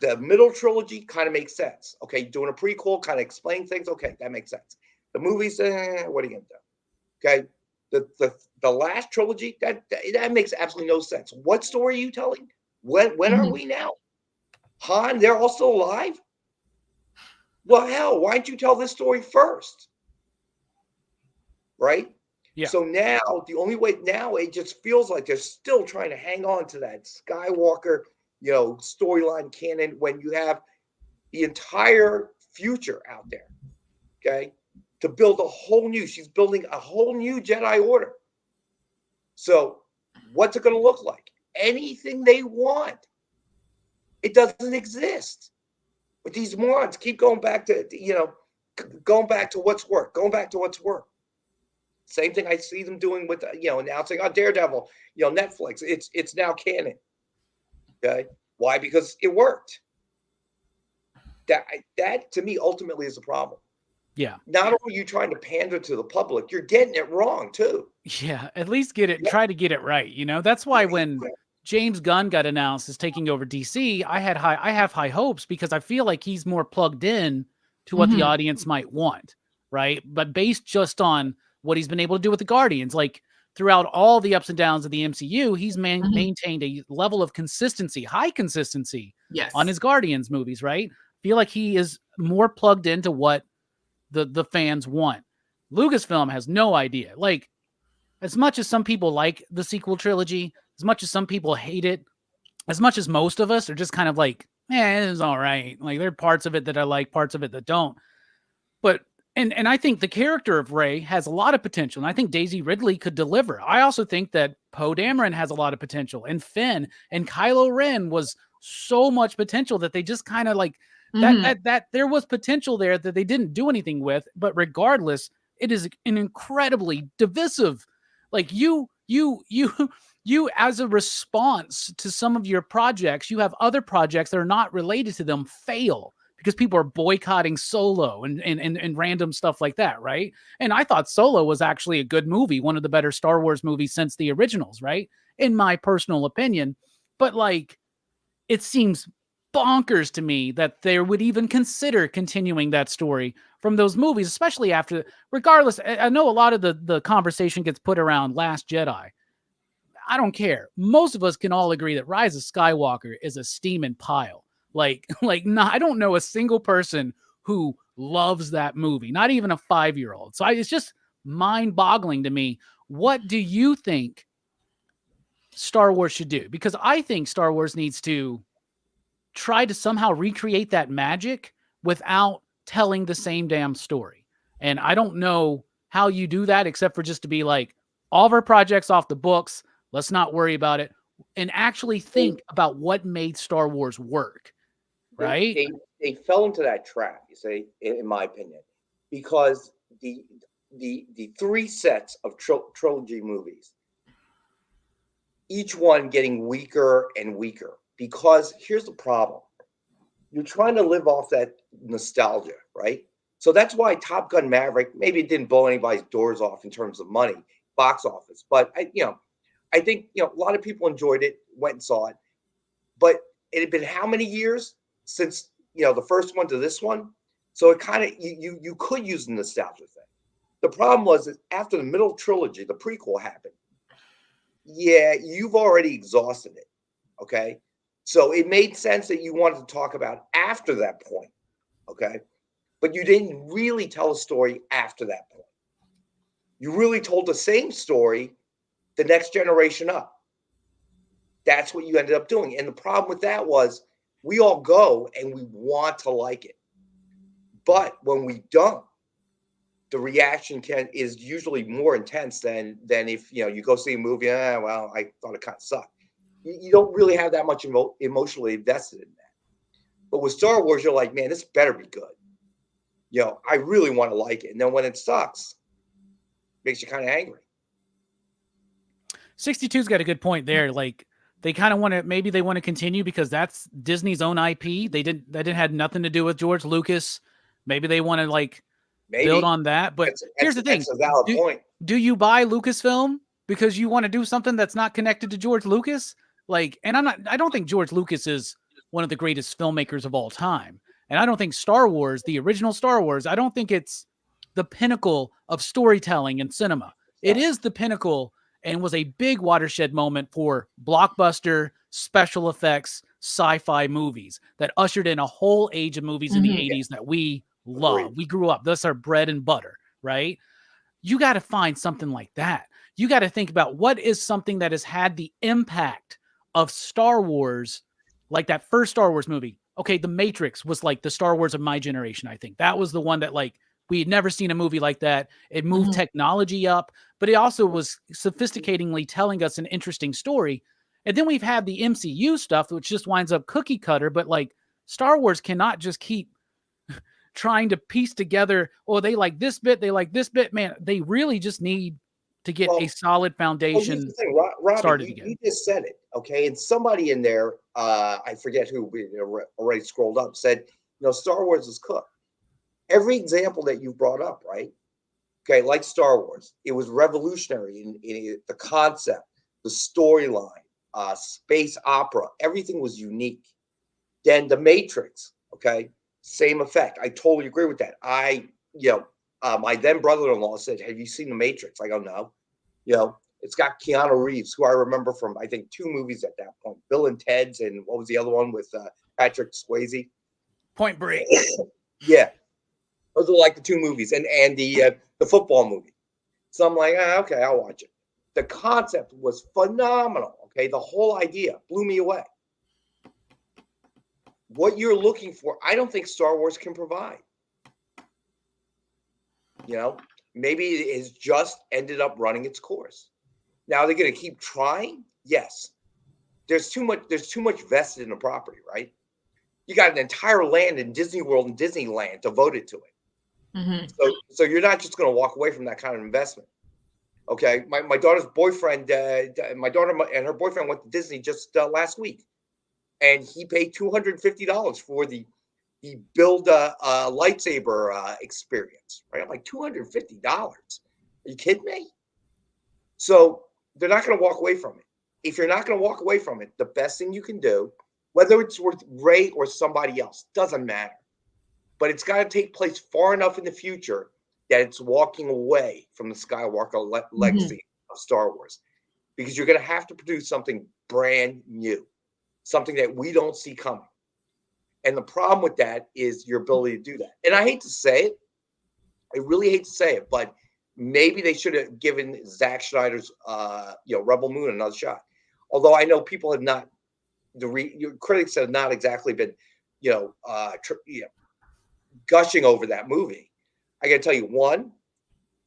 Speaker 3: The middle trilogy kind of makes sense. Okay. Doing a prequel, kind of explain things. Okay. That makes sense. The movies, what are you going to do? Okay. The last trilogy, that makes absolutely no sense. What story are you telling? When are we now? Han, they're all still alive? Well, hell, why don't you tell this story first? Right?
Speaker 1: Yeah.
Speaker 3: So now, the only way now, it just feels like they're still trying to hang on to that Skywalker, storyline canon when you have the entire future out there. Okay. To build she's building a whole new Jedi Order. So what's it going to look like? Anything they want. It doesn't exist. But these morons keep going back to, what's worked. Same thing I see them doing with, announcing on Daredevil, Netflix. It's now canon. Okay. Why? Because it worked. That to me ultimately is the problem.
Speaker 1: Yeah.
Speaker 3: Not only are you trying to pander to the public, you're getting it wrong too.
Speaker 1: Yeah. At least try to get it right. That's why when James Gunn got announced as taking over DC, I have high hopes because I feel like he's more plugged in to what the audience might want. Right. But based just on what he's been able to do with the Guardians, like throughout all the ups and downs of the MCU, he's maintained a level of consistency, high consistency on his Guardians movies. Right. Feel like he is more plugged into what the fans want. Lucasfilm has no idea. Like, as much as some people like the sequel trilogy, as much as some people hate it, as much as most of us are just kind of like, it is all right. Like, there are parts of it that I like, parts of it that don't. But and I think the character of Rey has a lot of potential, and I think Daisy Ridley could deliver. I also think that Poe Dameron has a lot of potential, and Finn and Kylo Ren was so much potential that they just kind of like that there was potential there that they didn't do anything with. But regardless, it is an incredibly divisive, like you as a response to some of your projects, you have other projects that are not related to them fail because people are boycotting Solo and random stuff like that, right? And I thought Solo was actually a good movie, one of the better Star Wars movies since the originals, right? In my personal opinion. But like, it seems bonkers to me that they would even consider continuing that story from those movies, especially after, regardless, I know a lot of the conversation gets put around Last Jedi. I don't care. Most of us can all agree that Rise of Skywalker is a steaming pile. I don't know a single person who loves that movie, not even a 5-year-old. So it's just mind-boggling to me. What do you think Star Wars should do? Because I think Star Wars needs to try to somehow recreate that magic without telling the same damn story. And I don't know how you do that except for just to be like, all of our projects off the books, let's not worry about it, and actually think about what made Star Wars work. Right?
Speaker 3: They fell into that trap, you see, in my opinion, because the 3 sets of trilogy movies, each one getting weaker and weaker. Because here's the problem: you're trying to live off that nostalgia, right? So that's why Top Gun Maverick, maybe it didn't blow anybody's doors off in terms of money, box office, but I think a lot of people enjoyed it, went and saw it. But it had been how many years since the first one to this one? So it kind of you could use the nostalgia thing. The problem was that after the middle trilogy, the prequel happened. Yeah, you've already exhausted it. Okay. So it made sense that you wanted to talk about after that point. Okay. But you didn't really tell a story after that point. You really told the same story the next generation up. That's what you ended up doing. And the problem with that was we all go and we want to like it. But when we don't, the reaction is usually more intense than if you go see a movie. Well, I thought it kind of sucked. You don't really have that much emotionally invested in that. But with Star Wars, you're like, man, this better be good. You know, I really want to like it. And then when it sucks, makes you kind of angry.
Speaker 1: 62's got a good point there. Like they kind of want to, maybe they want to continue because that's Disney's own IP. That didn't had nothing to do with George Lucas. Maybe they want to like build on that. But here's the thing.
Speaker 3: That's a valid point.
Speaker 1: Do you buy Lucasfilm because you want to do something that's not connected to George Lucas? Like, and I don't think George Lucas is one of the greatest filmmakers of all time. And I don't think Star Wars, the original Star Wars, I don't think it's the pinnacle of storytelling in cinema. It is the pinnacle and was a big watershed moment for blockbuster special effects sci-fi movies that ushered in a whole age of movies in the 80s that we love.
Speaker 3: Agreed.
Speaker 1: We grew up. That's our bread and butter, right? You got to find something like that. You got to think about what is something that has had the impact of Star Wars, like that first Star Wars movie. Okay, The Matrix was like the Star Wars of my generation, I think. That was the one that like we had never seen a movie like that. It moved technology up, but it also was sophisticatedly telling us an interesting story. And then we've had the MCU stuff, which just winds up cookie cutter, but like Star Wars cannot just keep trying to piece together, oh, they like this bit, they like this bit. Man, they really just need to get a solid foundation
Speaker 3: Robbie,
Speaker 1: started again.
Speaker 3: You just said it, okay? And somebody in there, I forget who already scrolled up, said, you know, Star Wars is cooked. Every example that you brought up, right? Okay, like Star Wars, it was revolutionary in the concept, the storyline, space opera, everything was unique. Then The Matrix, okay, same effect. I totally agree with that. My then brother-in-law said, "Have you seen The Matrix?" I go, "No." You know, it's got Keanu Reeves, who I remember from, I think, 2 movies at that point, Bill and Ted's, and what was the other one with Patrick Swayze?
Speaker 1: Point Break.
Speaker 3: Yeah. Those are like the 2 movies, and the football movie. So I'm like, okay, I'll watch it. The concept was phenomenal. Okay, the whole idea blew me away. What you're looking for, I don't think Star Wars can provide. You know, maybe it has just ended up running its course. Now they're going to keep trying. Yes, there's too much vested in the property, right? You got an entire land in Disney World and Disneyland devoted to it. So you're not just going to walk away from that kind of investment. Okay, my daughter's boyfriend, my daughter and her boyfriend went to Disney just last week, and he paid $250 for the build a lightsaber experience. Right, I'm like, $250. Are you kidding me? So they're not going to walk away from it. If you're not going to walk away from it, the best thing you can do, whether it's with Rey or somebody else, doesn't matter. But it's got to take place far enough in the future that it's walking away from the Skywalker legacy of Star Wars, because you're going to have to produce something brand new, something that we don't see coming. And the problem with that is your ability to do that. And I hate to say it, I really hate to say it, but maybe they should have given Zack Snyder's, Rebel Moon another shot. Although I know people have not, critics have not exactly been, gushing over that movie. I got to tell you, one,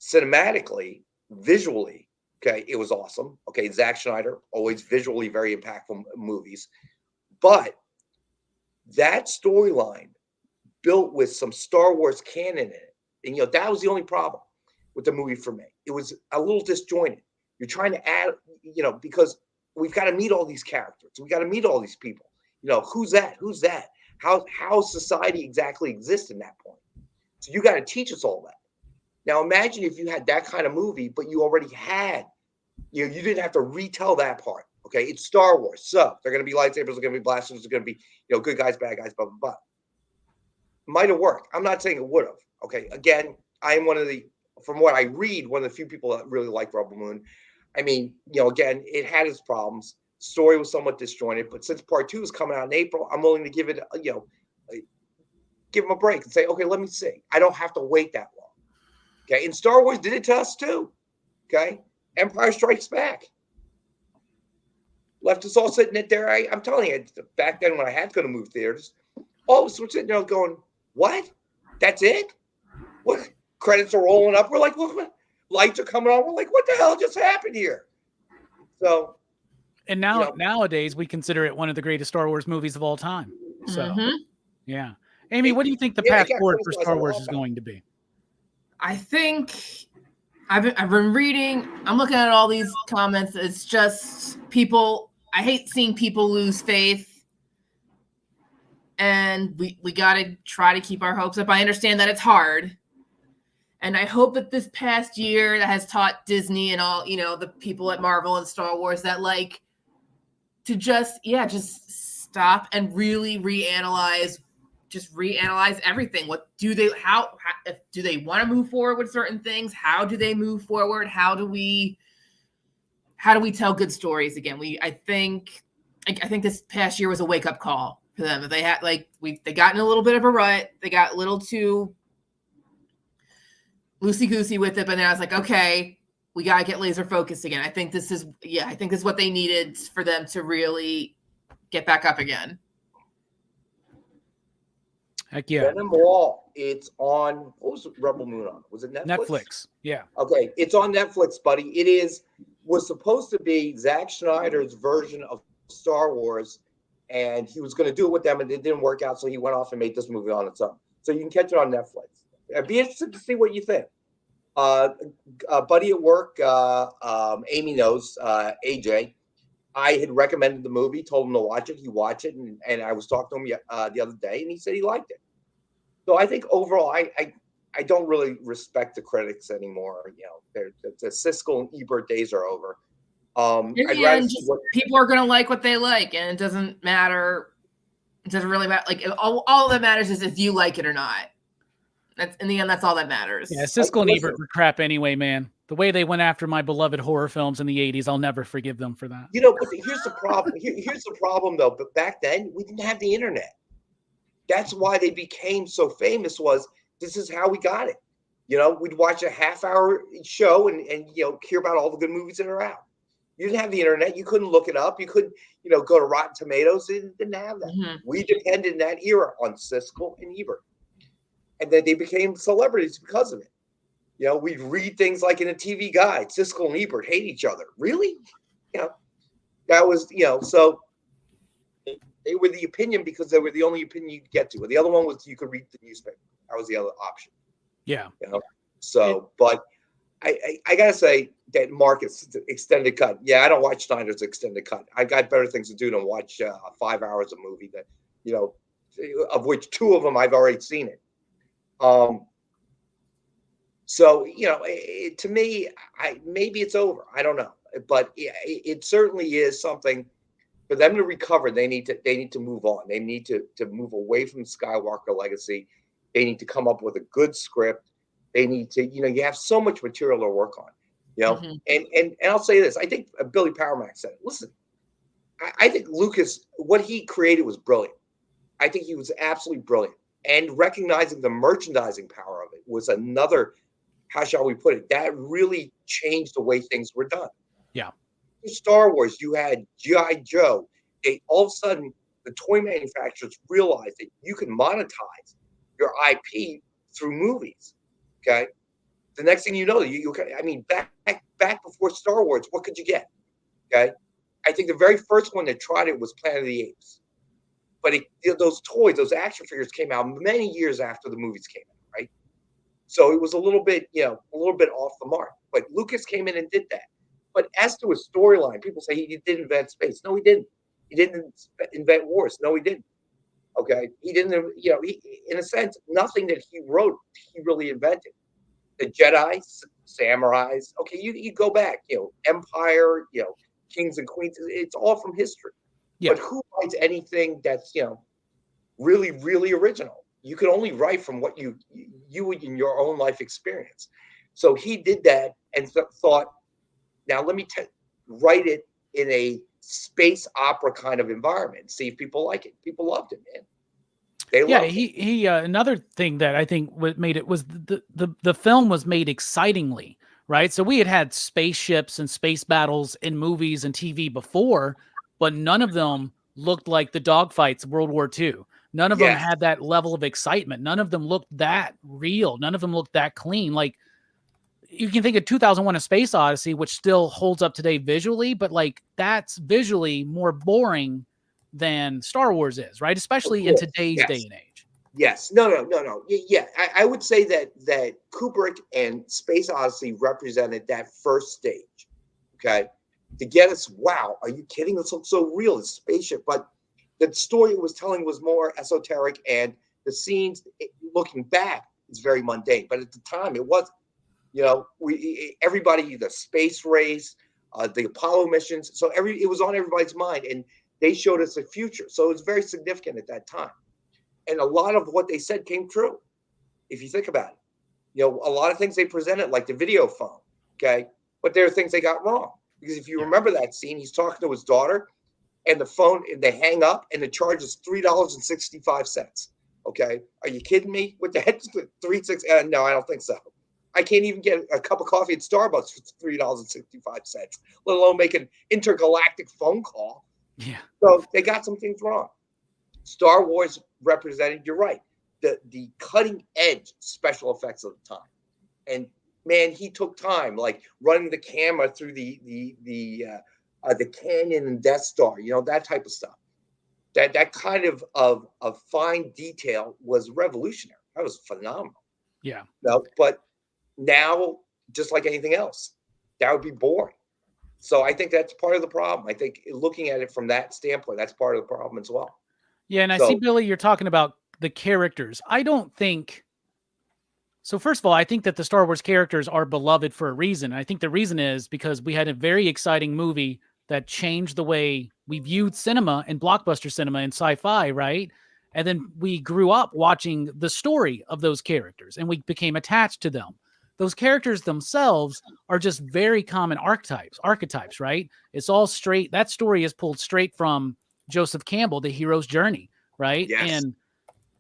Speaker 3: cinematically, visually, okay, it was awesome. Okay, Zack Snyder, always visually very impactful movies. But that storyline built with some Star Wars canon in it. And, that was the only problem with the movie for me. It was a little disjointed. You're trying to add, because we've got to meet all these characters. We got to meet all these people. Who's that? Who's that? How society exactly exists in that point. So you got to teach us all that. Now imagine if you had that kind of movie, but you already had, you didn't have to retell that part. Okay, it's Star Wars. So they're going to be lightsabers, they're going to be blasters, they're going to be, good guys, bad guys, blah, blah, blah. Might have worked. I'm not saying it would have. Okay, again, I am from what I read, one of the few people that really like Rebel Moon. I mean, again, it had its problems. Story was somewhat disjointed, but since part 2 is coming out in April, I'm willing to give it, give them a break and say, okay, let me see. I don't have to wait that long. Okay, and Star Wars did it to us too. Okay, Empire Strikes Back left us all sitting there. I'm telling you, back then when I had to go to movie theaters, all of us were sitting there going, "What? That's it? What?" Credits are rolling up. We're like, "What?" Lights are coming on. We're like, "What the hell just happened here?" So.
Speaker 1: And nowadays we consider it one of the greatest Star Wars movies of all time. So, yeah. Amy, what do you think the
Speaker 3: Yeah,
Speaker 1: path
Speaker 3: it got
Speaker 1: forward for
Speaker 3: criticized
Speaker 1: Star
Speaker 3: a
Speaker 1: Wars
Speaker 3: lot
Speaker 1: is
Speaker 3: back.
Speaker 1: going to be?
Speaker 2: I think I've been reading. I'm looking at all these comments. It's just people. I hate seeing people lose faith, and we got to try to keep our hopes up. I understand that it's hard, and I hope that this past year that has taught Disney and all the people at Marvel and Star Wars that like to just stop and really reanalyze everything. What do they how do they want to move forward with certain things? How do they move forward? How do we tell good stories again? I think this past year was a wake-up call for them. They had they got in a little bit of a rut. They got a little too loosey-goosey with it, but then I was like, okay, we got to get laser focused again. I think this is what they needed for them to really get back up again.
Speaker 1: Heck yeah.
Speaker 3: Venom Wall. It's on. What was Rebel Moon on? Was it Netflix?
Speaker 1: Netflix. Yeah.
Speaker 3: Okay, it's on Netflix, buddy. Was supposed to be Zack Snyder's version of Star Wars, and he was going to do it with them, and it didn't work out, so he went off and made this movie on its own. So you can catch it on Netflix. I'd be interested to see what you think. A buddy at work, Amy knows, AJ. I had recommended the movie, told him to watch it. He watched it, and I was talking to him the other day, and he said he liked it. So I think overall, I don't really respect the critics anymore. The Siskel and Ebert days are over.
Speaker 2: In the end, people are going to like what they like, and it doesn't matter. It doesn't really matter. Like all that matters is if you like it or not. That's in the end. That's all that matters.
Speaker 1: Yeah, Siskel and Ebert were crap anyway, man. The way they went after my beloved horror films in the 80s, I'll never forgive them for that.
Speaker 3: But here's the problem. Here's the problem, though. But back then, we didn't have the internet. That's why they became so famous. This is how we got it. We'd watch a half-hour show and hear about all the good movies that are out. You didn't have the internet. You couldn't look it up. You couldn't, go to Rotten Tomatoes. It didn't have that.
Speaker 2: Mm-hmm.
Speaker 3: We depended in that era on Siskel and Ebert. And then they became celebrities because of it. We'd read things like in a TV guide, Siskel and Ebert hate each other. Really? That was, so they were the opinion because they were the only opinion you could get to. And the other one was you could read the newspaper. That was the other option.
Speaker 1: Yeah.
Speaker 3: So, but I got to say that Marcus extended cut. Yeah, I don't watch Snyder's extended cut. I got better things to do than watch 5 hours of movie that, of which 2 of them I've already seen it. So, to me, maybe it's over. I don't know, but it certainly is something for them to recover. They need to move on. They need to move away from Skywalker legacy. They need to come up with a good script. They need to, you have so much material to work on,
Speaker 2: Mm-hmm.
Speaker 3: and I'll say this. I think Billy Powermack said it. Listen, I think Lucas, what he created was brilliant. I think he was absolutely brilliant. And recognizing the merchandising power of it was another, how shall we put it, that really changed the way things were done.
Speaker 1: Yeah.
Speaker 3: In Star Wars, you had G.I. Joe. All of a sudden, the toy manufacturers realized that you can monetize your IP through movies. Okay. The next thing you know, back before Star Wars, what could you get? Okay. I think the very first one that tried it was Planet of the Apes. But those toys, those action figures came out many years after the movies came out, right? So it was a little bit off the mark. But Lucas came in and did that. But as to his storyline, people say he did invent space. No, he didn't. He didn't invent wars. No, he didn't. Okay, he didn't. In a sense, nothing that he wrote, he really invented. The Jedi, samurais. Okay, you go back. Empire. Kings and queens. It's all from history. Yeah. But who writes anything that's really, really original? You can only write from what you in your own life experience. So he did that and thought, now let me write it in a space opera kind of environment. See if people like it. People loved it, man. They loved it.
Speaker 1: He another thing that I think made it was the film was made excitingly, right? So we had spaceships and space battles in movies and TV before, but none of them looked like the dogfights of World War II. None of them had that level of excitement. None of them looked that real. None of them looked that clean. Like, you can think of 2001: A Space Odyssey, which still holds up today visually, but like that's visually more boring than Star Wars is, right? Especially in today's day and age.
Speaker 3: Yes. No. Yeah. I would say that Kubrick and Space Odyssey represented that first stage. Okay. To get us, wow, are you kidding? This looks so real, this spaceship. But the story it was telling was more esoteric, and the scenes, looking back, is very mundane. But at the time, it wasn't. Everybody, the space race, the Apollo missions. So it was on everybody's mind, and they showed us a future. So it was very significant at that time. And a lot of what they said came true, if you think about it. A lot of things they presented, like the video phone, okay? But there are things they got wrong. Because if you remember that scene, he's talking to his daughter, and the phone, and they hang up, and the charge is $3.65. Okay? Are you kidding me? What the heck? No, I don't think so. I can't even get a cup of coffee at Starbucks for $3.65, let alone make an intergalactic phone call.
Speaker 1: Yeah.
Speaker 3: So they got some things wrong. Star Wars represented, you're right, the cutting edge special effects of the time. And man, he took time, like running the camera through the canyon and Death Star, that type of stuff. That kind of fine detail was revolutionary. That was phenomenal.
Speaker 1: Yeah.
Speaker 3: But now, just like anything else, that would be boring. So I think that's part of the problem. I think looking at it from that standpoint, that's part of the problem as well.
Speaker 1: Yeah, and I see, Billy, you're talking about the characters. I don't think... So first of all, I think that the Star Wars characters are beloved for a reason. I think the reason is because we had a very exciting movie that changed the way we viewed cinema and blockbuster cinema and sci-fi, right? And then we grew up watching the story of those characters, and we became attached to them. Those characters themselves are just very common archetypes, right? It's all straight. That story is pulled straight from Joseph Campbell, The Hero's Journey, right?
Speaker 3: Yes.
Speaker 1: And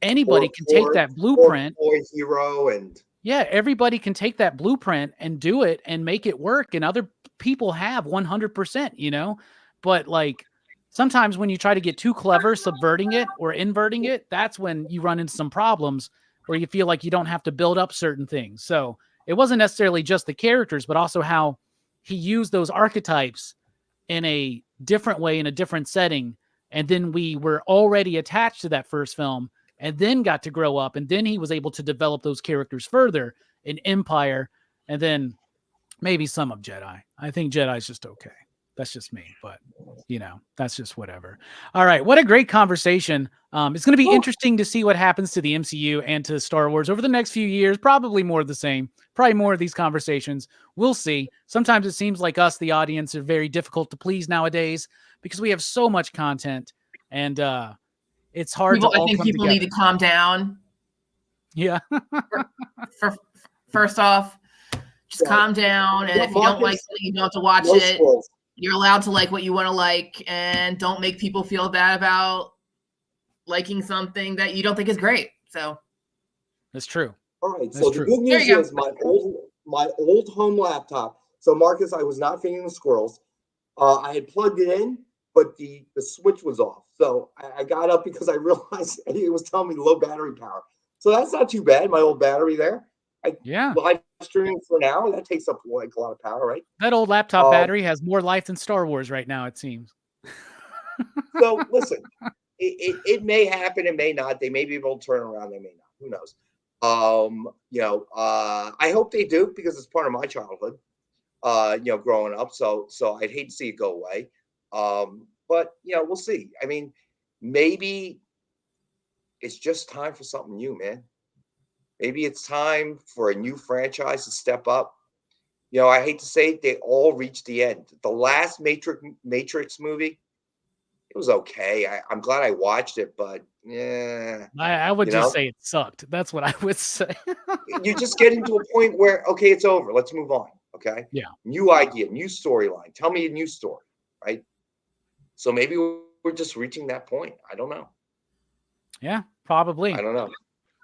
Speaker 1: anybody can take that blueprint.
Speaker 3: Hero, and
Speaker 1: yeah, everybody can take that blueprint and do it and make it work. And other people have 100%, but like sometimes when you try to get too clever, subverting it or inverting it, that's when you run into some problems where you feel like you don't have to build up certain things. So it wasn't necessarily just the characters, but also how he used those archetypes in a different way, in a different setting. And then we were already attached to that first film, and then got to grow up, and then he was able to develop those characters further in Empire, and then maybe some of Jedi. I think Jedi's just okay. That's just me, but that's just whatever. All right, what a great conversation. It's going to be interesting to see what happens to the MCU and to Star Wars over the next few years. Probably more of the same. Probably more of these conversations. We'll see. Sometimes it seems like us, the audience, are very difficult to please nowadays because we have so much content, and it's hard
Speaker 2: I
Speaker 1: to all
Speaker 2: think
Speaker 1: come
Speaker 2: people
Speaker 1: together.
Speaker 2: need to calm down.
Speaker 1: Yeah.
Speaker 2: First off, just calm down. And if you don't like something, you don't have to watch it.
Speaker 3: Schools.
Speaker 2: You're allowed to like what you want to like, and don't make people feel bad about liking something that you don't think is great. So
Speaker 1: that's true.
Speaker 3: All right.
Speaker 1: That's
Speaker 3: So
Speaker 1: true.
Speaker 3: the good news is my old home laptop. So Marcus, I was not feeding the squirrels. I had plugged it in, but the switch was off. So I got up because I realized it was telling me low battery power. So that's not too bad. My old battery there. Live streaming for an hour, that takes up like a lot of power, right?
Speaker 1: That old laptop battery has more life than Star Wars right now, it seems.
Speaker 3: So listen, it may happen, it may not. They may be able to turn around, they may not. Who knows? I hope they do, because it's part of my childhood. Growing up. So I'd hate to see it go away. But we'll see. I mean, maybe it's just time for something new, man. Maybe it's time for a new franchise to step up. I hate to say it, they all reached the end. The last Matrix movie, it was okay. I'm glad I watched it, but yeah.
Speaker 1: I would just say it sucked. That's what I would say.
Speaker 3: You're just getting to a point where, okay, it's over. Let's move on. Okay.
Speaker 1: Yeah.
Speaker 3: New idea, new storyline. Tell me a new story, right? So maybe we're just reaching that point. I don't know.
Speaker 1: Yeah, probably.
Speaker 3: I don't know.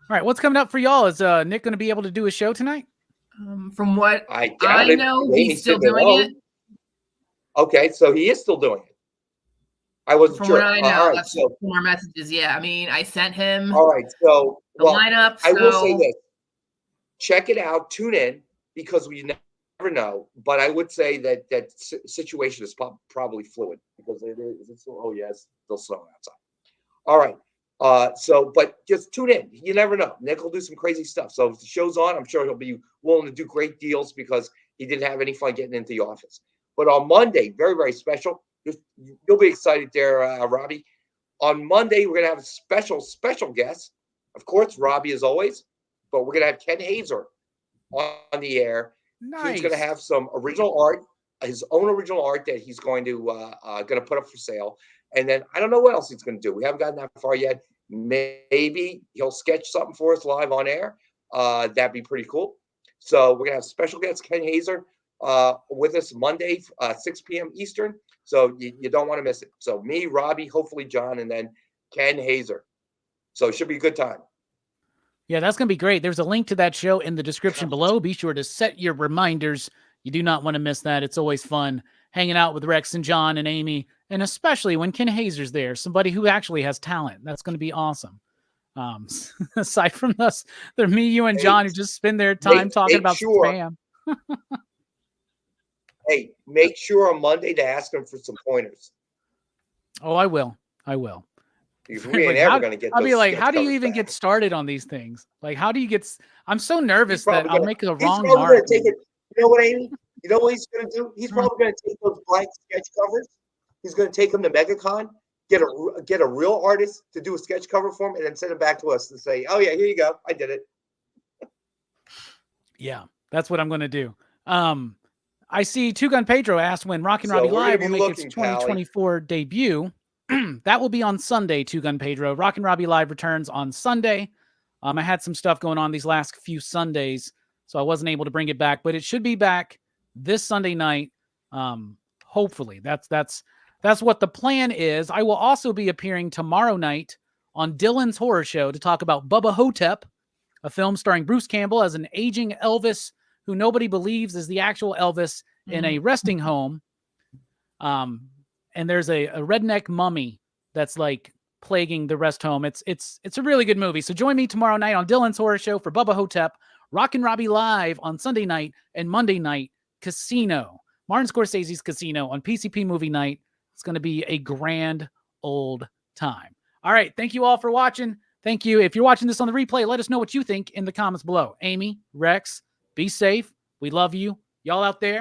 Speaker 1: All right, what's coming up for y'all? Is Nick going to be able to do a show tonight?
Speaker 2: From what
Speaker 3: I
Speaker 2: know, he's still doing it.
Speaker 3: Okay, so he is still doing it. I wasn't
Speaker 2: From
Speaker 3: sure.
Speaker 2: what I know,
Speaker 3: right, so,
Speaker 2: more messages. Yeah, I mean, I sent him.
Speaker 3: All right, so
Speaker 2: the lineup.
Speaker 3: I will say this: check it out, tune in, because we never know. But I would say that situation is probably fluid, because it is. Oh yes, still snowing outside. All right. But just tune in. You never know. Nick will do some crazy stuff. So if the show's on, I'm sure he'll be willing to do great deals because he didn't have any fun getting into the office. But on Monday, very, very special. You'll be excited there, Robbie. On Monday, we're going to have a special guest. Of course, Robbie as always, but we're going to have Ken Hazer on the air.
Speaker 1: Nice.
Speaker 3: He's going to have some original art, his own original art that he's going to put up for sale. And then I don't know what else he's going to do. We haven't gotten that far yet. Maybe he'll sketch something for us live on air. That'd be pretty cool. So we're going to have special guest Ken Hazer with us Monday, 6 p.m. Eastern. So you don't want to miss it. So me, Robbie, hopefully John, and then Ken Hazer. So it should be a good time.
Speaker 1: Yeah, that's going to be great. There's a link to that show in the description below. Be sure to set your reminders. You do not want to miss that. It's always fun hanging out with Rex and John and Amy, and especially when Ken Hazer's there, somebody who actually has talent. That's going to be awesome. Aside from us, they're me, you, and John who just spend their time talking about spam.
Speaker 3: Hey, make sure on Monday to ask them for some pointers.
Speaker 1: Oh, I will.
Speaker 3: Because we ain't ever going to get
Speaker 1: I'll
Speaker 3: those
Speaker 1: be like, how do you
Speaker 3: covers
Speaker 1: even
Speaker 3: back.
Speaker 1: get started on these things? Like, how do you get... I'm so nervous that I'll make a wrong
Speaker 3: probably
Speaker 1: mark.
Speaker 3: Gonna take it, you know what, Amy? You know what he's going to do? He's probably going to take those blank sketch covers. He's going to take them to MegaCon, get a real artist to do a sketch cover for him, and then send it back to us and say, oh, yeah, here you go. I did it.
Speaker 1: Yeah, that's what I'm going to do. I see Two Gun Pedro asked when Rockin Robbie Live will make its 2024 debut. That will be on Sunday, Two Gun Pedro. Rockin Robbie Live returns on Sunday. I had some stuff going on these last few Sundays, so I wasn't able to bring it back, but it should be back this Sunday night. Hopefully, that's what the plan is. I will also be appearing tomorrow night on Dylan's Horror Show to talk about Bubba Hotep, a film starring Bruce Campbell as an aging Elvis who nobody believes is the actual Elvis in a resting home. And there's a redneck mummy that's like plaguing the rest home. It's a really good movie. So join me tomorrow night on Dylan's Horror Show for Bubba Hotep, Rockin Robbie Live on Sunday night, and Monday night, Casino. Martin Scorsese's Casino on PCP Movie Night. It's going to be a grand old time. All right. Thank you all for watching. Thank you. If you're watching this on the replay, let us know what you think in the comments below. Amy, Rex, be safe. We love you. Y'all out there.